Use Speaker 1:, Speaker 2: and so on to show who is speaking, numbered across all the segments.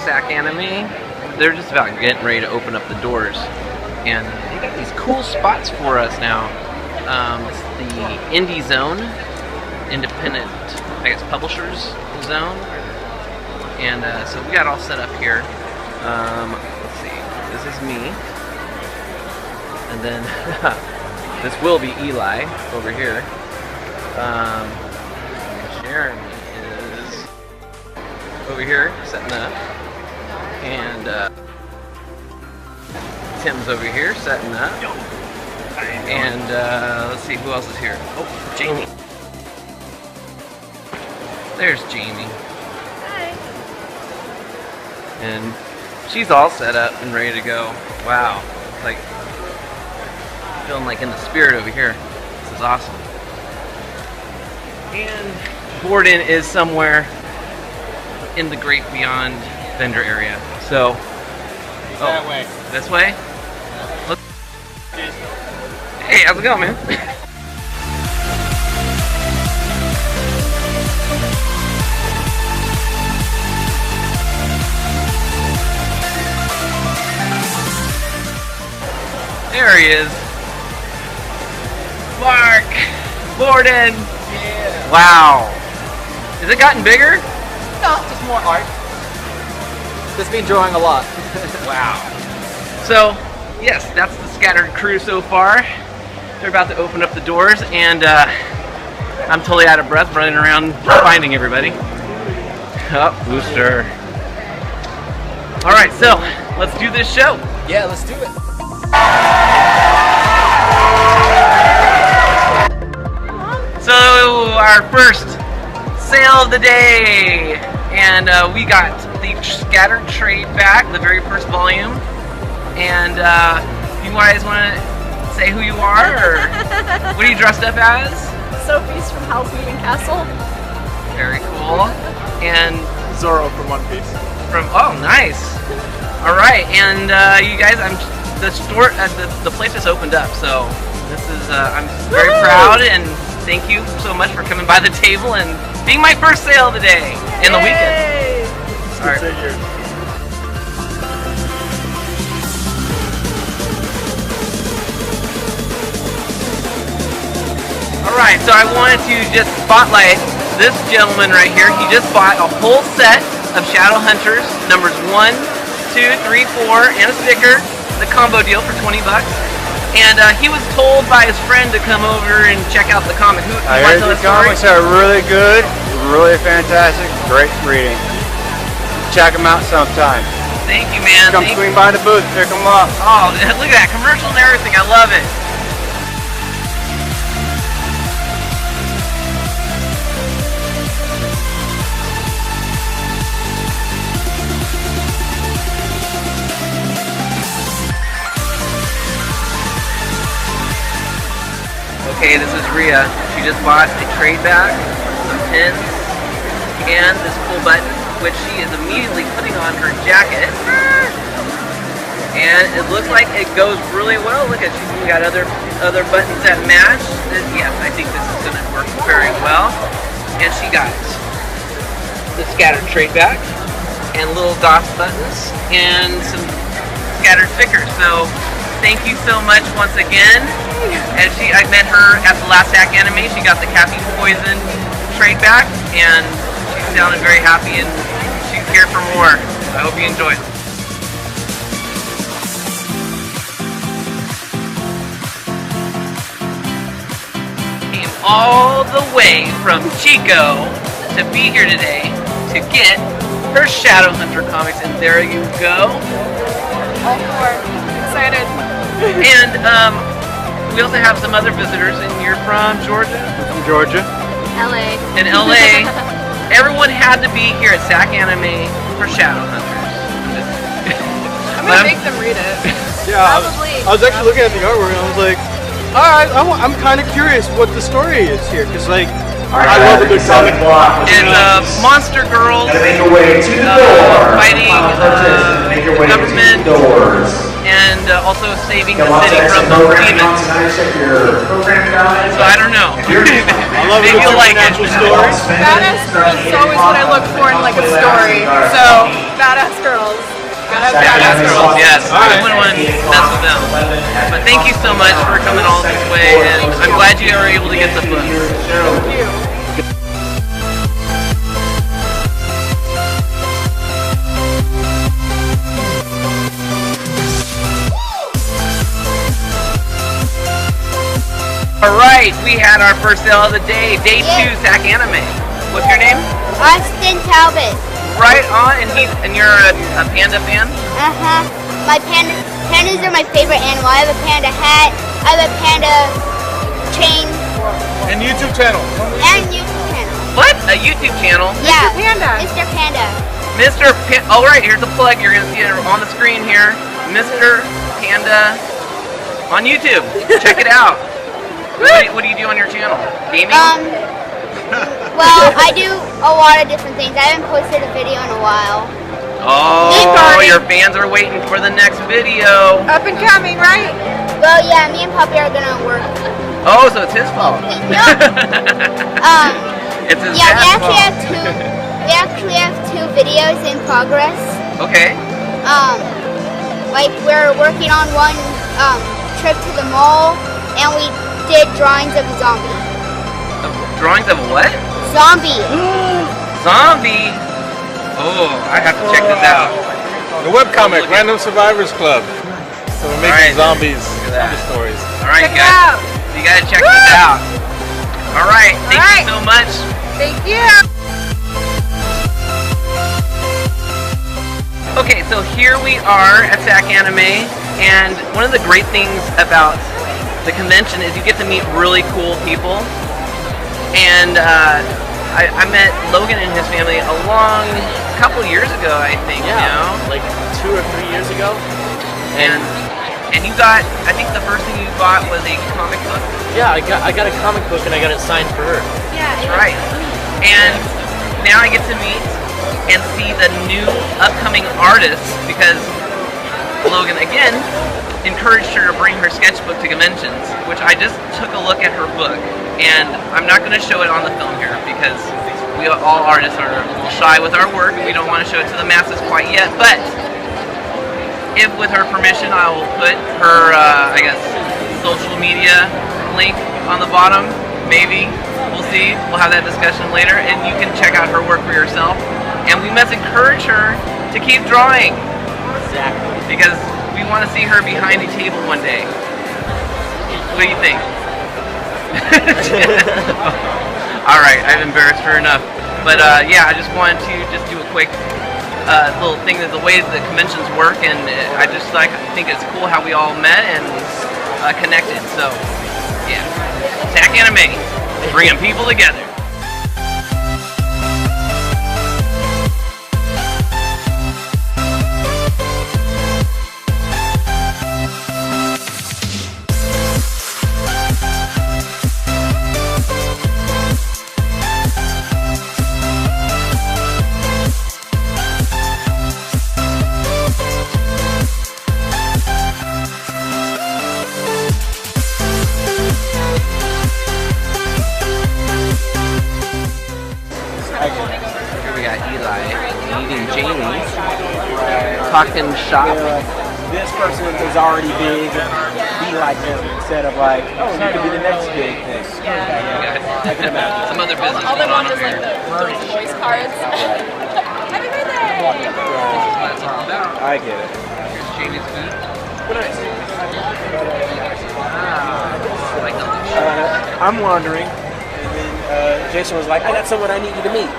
Speaker 1: SacAnime. They're just about getting ready to open up the doors, and they got these cool spots for us now. It's the Indie Zone, Independent, I guess, Publishers Zone, and so we got all set up here. Let's see, this is me, and then this will be Eli over here. Jeremy is over here setting up, and Tim's over here setting up, and let's see who else is here. Oh, Jamie. There's Jamie.
Speaker 2: Hi.
Speaker 1: And she's all set up and ready to go. Wow, like feeling like in the spirit over here. This is awesome. And Gordon is somewhere in the great beyond vendor area. So,
Speaker 3: That way.
Speaker 1: This way? Hey, how's it going, man? There he is. Mark! Gordon!
Speaker 3: Yeah.
Speaker 1: Wow. Has it gotten bigger?
Speaker 3: No, just more art. Just been drawing a lot.
Speaker 1: Wow. So, yes, that's the scattered crew so far. They're about to open up the doors, and I'm totally out of breath running around finding everybody. Oh, booster. Alright, so, let's do this show.
Speaker 3: Yeah, let's do it.
Speaker 1: So, our first sale of the day, and we got the Scattered Trade back, the very first volume, and you guys want to say who you are, or what are you dressed up as?
Speaker 2: Sophie's from Howl's Moving Castle.
Speaker 1: Very cool. And
Speaker 3: Zoro from One Piece.
Speaker 1: oh, nice. All right, and you guys, the store, the place just opened up, so this is I'm very proud, and thank you so much for coming by the table and being my first sale of the day and the weekend. All right. Alright, so I wanted to just spotlight this gentleman right here. He just bought a whole set of Shadow Hunters, numbers 1, 2, 3, 4, and a sticker, the combo deal for 20 bucks. And he was told by his friend to come over and check out the comic.
Speaker 4: I heard the comics are really good, really fantastic, great reading. Check them out sometime.
Speaker 1: Thank you, man.
Speaker 4: Come swing by the booth, pick them up.
Speaker 1: Oh, look at that commercial and everything. I love it. Okay, this is Rhea. She just bought a trade bag, some pins, and this cool button, which she is immediately putting on her jacket. And it looks like it goes really well. Look at, she's even got other buttons that match. Yes, I think this is going to work very well. And she got the scattered trade bag, and little DOS buttons, and some scattered stickers. So thank you so much once again. And I met her at the last SacAnime. She got the caffeine poison trade back, and she sounded very happy, and she's here for more. I hope you enjoy it. Came all the way from Chico to be here today to get her Shadow Hunter comics, and there you go.
Speaker 2: All four. Excited.
Speaker 1: And we also have some other visitors, and you're from Georgia?
Speaker 4: From Georgia.
Speaker 2: LA.
Speaker 1: In LA. Everyone had to be here at SacAnime for Shadow Hunters.
Speaker 2: I'm gonna make them read it.
Speaker 5: Yeah, I was actually looking at the artwork and I was like, alright, I'm kind of curious what the story is here, because like, I love a good comic.
Speaker 1: It's Monster Girls fighting government and also saving the city from the demons. So I don't know.
Speaker 5: I love
Speaker 1: Maybe you'll like it.
Speaker 2: Badass girls is always what I look for in like a story. So, badass girls. Gotta have
Speaker 1: Badass girls, yes. I
Speaker 2: Alright.
Speaker 1: wouldn't want to mess with them. But thank you so much for coming all this way, and I'm glad you were able to get the book.
Speaker 2: Thank you.
Speaker 1: Alright, we had our first sale of the day, day 2, SacAnime. What's your name?
Speaker 6: Austin Talbot.
Speaker 1: Right on, and you're a Panda fan?
Speaker 6: My pandas are my favorite animal. I have a panda hat. I have a panda chain.
Speaker 5: And YouTube channel.
Speaker 6: And YouTube channel.
Speaker 1: What? A YouTube channel?
Speaker 6: Yeah.
Speaker 2: Panda.
Speaker 6: Mr. Panda.
Speaker 1: Mr. Panda. Oh, right, here's a plug. You're going to see it on the screen here. Mr. Panda on YouTube. Check it out. What do you do on your channel? Gaming?
Speaker 6: Well, I do a lot of different things. I haven't posted a video in a while.
Speaker 1: Oh, your fans are waiting for the next video.
Speaker 2: Up and coming, right?
Speaker 6: Well, yeah, me and Puppy are gonna work.
Speaker 1: Oh, so it's his fault. It's his
Speaker 6: Yeah,
Speaker 1: dad's
Speaker 6: we actually have two videos in progress.
Speaker 1: Okay.
Speaker 6: Like we're working on one trip to the mall, and we did drawings of a zombie.
Speaker 1: Drawings of what?
Speaker 6: Zombie.
Speaker 1: Zombie? Oh, I have to check this out.
Speaker 5: The webcomic, Random Survivors Club. So we're making zombies, zombie stories.
Speaker 1: Alright,
Speaker 2: Check it out.
Speaker 1: you gotta check this out. Alright, thank you so much.
Speaker 2: Thank you.
Speaker 1: Okay, so here we are at SacAnime, and one of the great things about the convention is you get to meet really cool people. And I met Logan and his family a couple years ago, I think.
Speaker 7: Yeah,
Speaker 1: you know?
Speaker 7: like 2 or 3 years ago.
Speaker 1: And you got, I think the first thing you bought was a comic book.
Speaker 7: Yeah, I got a comic book and I got it signed for her.
Speaker 2: Yeah.
Speaker 1: That's right. And now I get to meet and see the new upcoming artists, because Logan again encouraged her to bring her sketchbook to conventions, which I just took a look at her book, and I'm not going to show it on the film here because we all artists are a little shy with our work. We don't want to show it to the masses quite yet, but if with her permission, I will put her, I guess, social media link on the bottom. Maybe. We'll see. We'll have that discussion later, and you can check out her work for yourself. And we must encourage her to keep drawing.
Speaker 7: Exactly.
Speaker 1: Because we want to see her behind a table one day. What do you think? Alright, I've embarrassed her enough. But yeah, I just wanted to just do a quick little thing that the way the conventions work, and I just think it's cool how we all met and connected. So yeah, SacAnime, bringing people together. Talking shop.
Speaker 3: This person is already big. Be like them instead of like, oh, you could be the next big thing. I can imagine.
Speaker 1: Some other business
Speaker 2: All they
Speaker 1: going on
Speaker 2: want is
Speaker 1: over
Speaker 2: like
Speaker 1: here.
Speaker 2: the voice cards. Happy birthday!
Speaker 1: That's what it's all about.
Speaker 3: I get it.
Speaker 1: Here's Jamie's food. I like the look.
Speaker 3: I'm wondering, and then Jason was like, I got someone I need you to meet.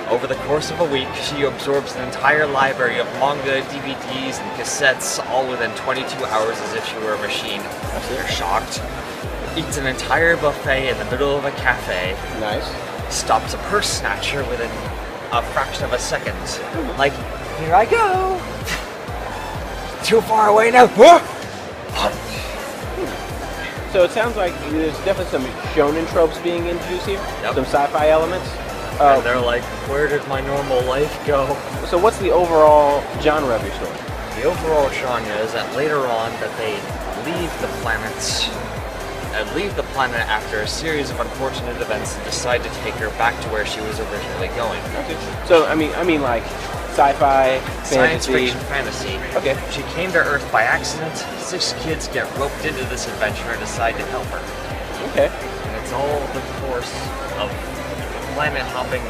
Speaker 8: Over the course of a week, she absorbs an entire library of manga, DVDs, and cassettes, all within 22 hours as if she were a machine. They're shocked. Eats an entire buffet in the middle of a cafe.
Speaker 3: Nice.
Speaker 8: Stops a purse snatcher within a fraction of a second. Like, here I go! Too far away now!
Speaker 3: So it sounds like there's definitely some shonen tropes being introduced here.
Speaker 8: Yep.
Speaker 3: Some sci-fi elements.
Speaker 8: And they're like, where did my normal life go?
Speaker 3: So what's the overall genre of your story?
Speaker 8: The overall genre is that later on that they leave the planet after a series of unfortunate events and decide to take her back to where she was originally going.
Speaker 3: Okay. So I mean like sci-fi,
Speaker 8: Science
Speaker 3: fantasy.
Speaker 8: fiction fantasy.
Speaker 3: Okay.
Speaker 8: She came to Earth by accident. 6 kids get roped into this adventure and decide to help her.
Speaker 3: Okay.
Speaker 8: And it's all the course of planet hopping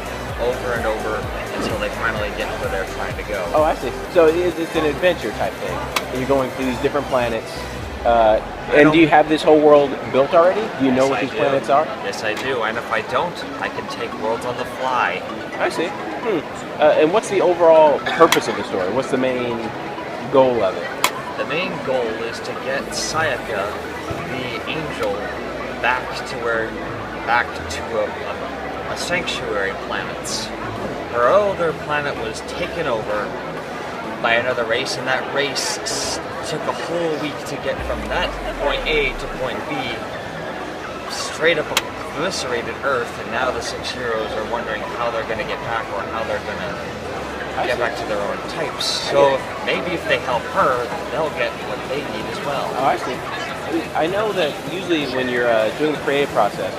Speaker 8: over and over until they finally get where they're trying to go.
Speaker 3: Oh, I see. So it's an adventure type thing. You're going through these different planets. And do you have this whole world built already? Do you know what these planets are?
Speaker 8: Yes, I do. And if I don't, I can take worlds on the fly.
Speaker 3: I see. And what's the overall purpose of the story? What's the main goal of it?
Speaker 8: The main goal is to get Saga, the angel, back to a sanctuary planet. Her other planet was taken over by another race, and that race took a whole week to get from that point A to point B, straight up eviscerated Earth, and now the 6 heroes are wondering how they're going to get back or how they're going to get back to their own types. So maybe if they help her, they'll get what they need as well.
Speaker 3: Oh, I see. I know that usually when you're doing the creative process,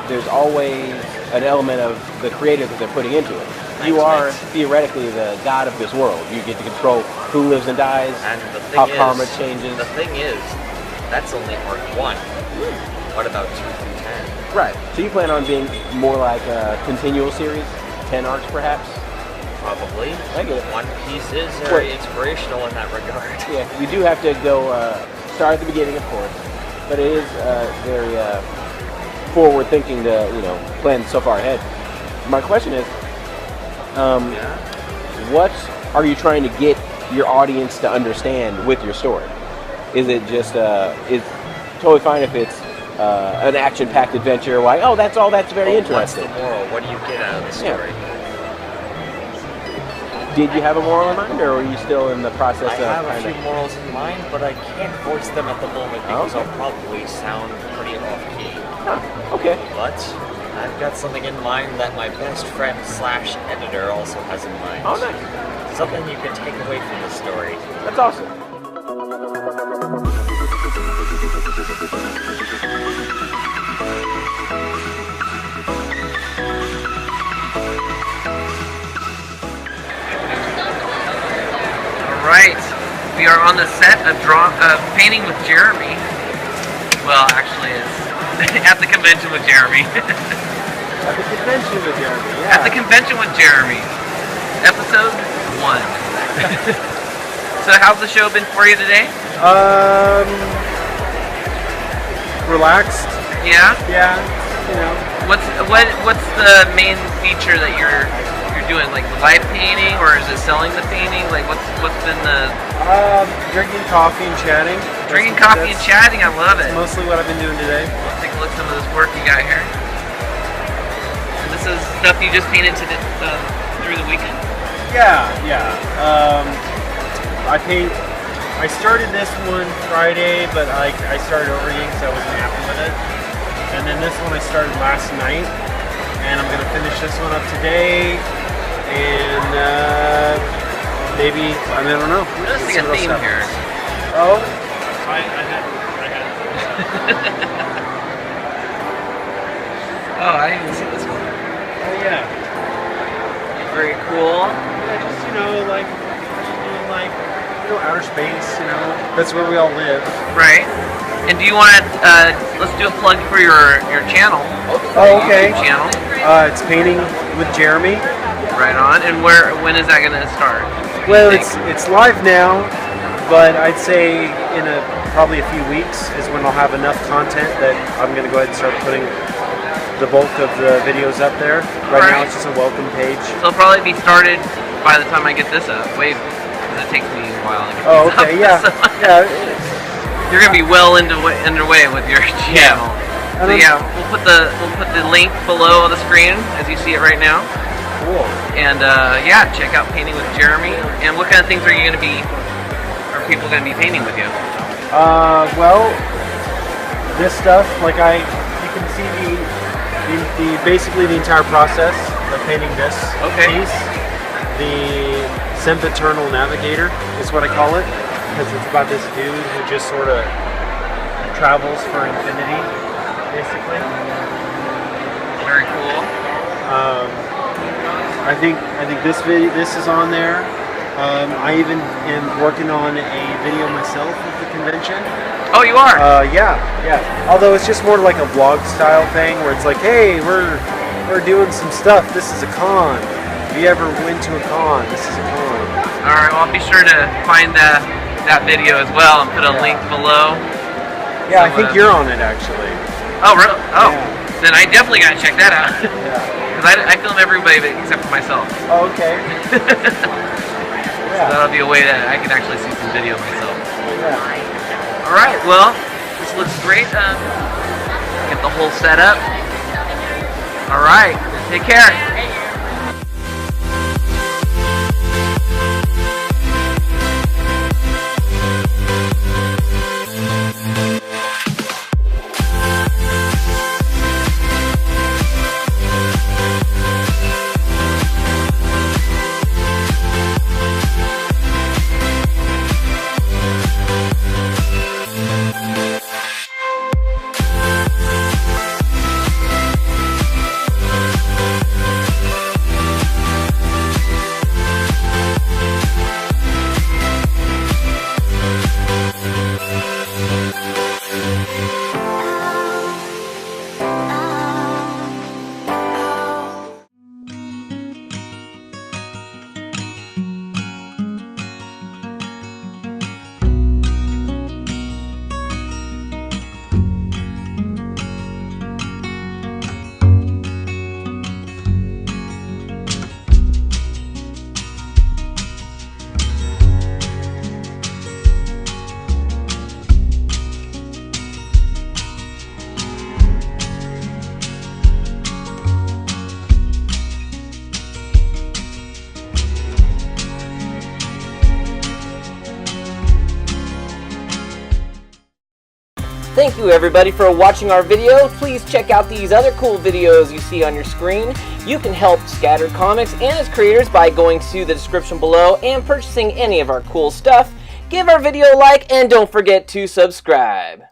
Speaker 3: there's always an element of the creative that they're putting into it. You are theoretically the god of this world. You get to control who lives and dies,
Speaker 8: and
Speaker 3: how karma changes.
Speaker 8: The thing is, that's only arc 1. What about 2 through 10?
Speaker 3: Right. So you plan on being more like a continual series? 10 arcs perhaps?
Speaker 8: Probably.
Speaker 3: I get it.
Speaker 8: One Piece is very inspirational in that regard.
Speaker 3: Yeah, you do have to go start at the beginning, of course, but it is very forward thinking to plan so far ahead. My question is, what are you trying to get your audience to understand with your story? Is it just it's totally fine if it's an action-packed adventure? Like, oh, that's very interesting.
Speaker 8: What's the moral? What do you get out of the story?
Speaker 3: Yeah. Did you have a moral in mind, or are you still in the process of?
Speaker 8: I have a few morals in mind, but I can't voice them at the moment because I'll probably sound pretty off-key.
Speaker 3: Huh, okay.
Speaker 8: But I've got something in mind that my best friend / editor also has in mind.
Speaker 3: Oh, nice.
Speaker 8: Something you can take away from the story.
Speaker 3: That's awesome.
Speaker 1: Right, we are on the set of painting with Jeremy. Well, actually, it's at the convention with Jeremy.
Speaker 3: At the convention with Jeremy, yeah.
Speaker 1: At the convention with Jeremy. Episode 1. So how's the show been for you today?
Speaker 9: Relaxed.
Speaker 1: Yeah?
Speaker 9: Yeah,
Speaker 1: What's the main feature that you're doing? Like the live painting, or is it selling the painting? Like what's been the
Speaker 9: drinking coffee and chatting.
Speaker 1: Drinking coffee and chatting, I love it.
Speaker 9: Mostly what I've been doing today.
Speaker 1: Let's take a look at some of this work you got here. And this is stuff you just painted through the weekend?
Speaker 9: Yeah. I started this one Friday, but I started over again because I wasn't happy with it. And then this one I started last night, and I'm gonna finish this one up today. And maybe, I don't know.
Speaker 1: I'm noticing a theme here.
Speaker 9: Oh?
Speaker 5: I had
Speaker 1: Oh, I didn't even see this one.
Speaker 9: Oh, yeah.
Speaker 1: Very cool.
Speaker 9: Yeah, just, outer space, That's where we all live.
Speaker 1: Right. And do you want to, let's do a plug for your channel.
Speaker 9: Oh, okay.
Speaker 1: YouTube channel.
Speaker 9: It's Painting with Jeremy.
Speaker 1: Right on. And when is that going to start?
Speaker 9: Well, it's live now, but I'd say in probably a few weeks is when I'll have enough content that I'm going to go ahead and start putting the bulk of the videos up there. Right now it's just a welcome page.
Speaker 1: So it'll probably be started by the time I get this up. Wait, because it takes me a while to get
Speaker 9: Oh,
Speaker 1: this
Speaker 9: okay,
Speaker 1: up.
Speaker 9: yeah.
Speaker 1: So you're going to be well underway with your channel. So yeah, we'll put the link below on the screen as you see it right now.
Speaker 9: Cool.
Speaker 1: And yeah, check out Painting with Jeremy. And what kind of things are people going to be painting with you?
Speaker 9: Well, this stuff, like you can see the basically the entire process of painting this piece. The Sempiternal Navigator is what I call it, because it's about this dude who just sort of travels for infinity, basically.
Speaker 1: Very cool.
Speaker 9: I think this is on there. I even am working on a video myself of the convention.
Speaker 1: Oh, you are?
Speaker 9: Yeah. Although it's just more like a vlog style thing where it's like, hey, we're doing some stuff. This is a con. If you ever went to a con, this is a con.
Speaker 1: All right. Well, I'll be sure to find that video as well and put a link below.
Speaker 9: Yeah, I think you're on it actually.
Speaker 1: Oh, really? Oh,
Speaker 9: yeah.
Speaker 1: Then I definitely gotta check that out.
Speaker 9: Yeah.
Speaker 1: Because I film everybody except for myself.
Speaker 9: Oh, okay.
Speaker 1: So that'll be a way that I can actually see some video myself.
Speaker 9: Yeah.
Speaker 1: All right. Well, this looks great. Get the whole setup. All right. Take care.
Speaker 10: Thank you everybody for watching our video. Please check out these other cool videos you see on your screen. You can help Scattered Comics and its creators by going to the description below and purchasing any of our cool stuff. Give our video a like and don't forget to subscribe.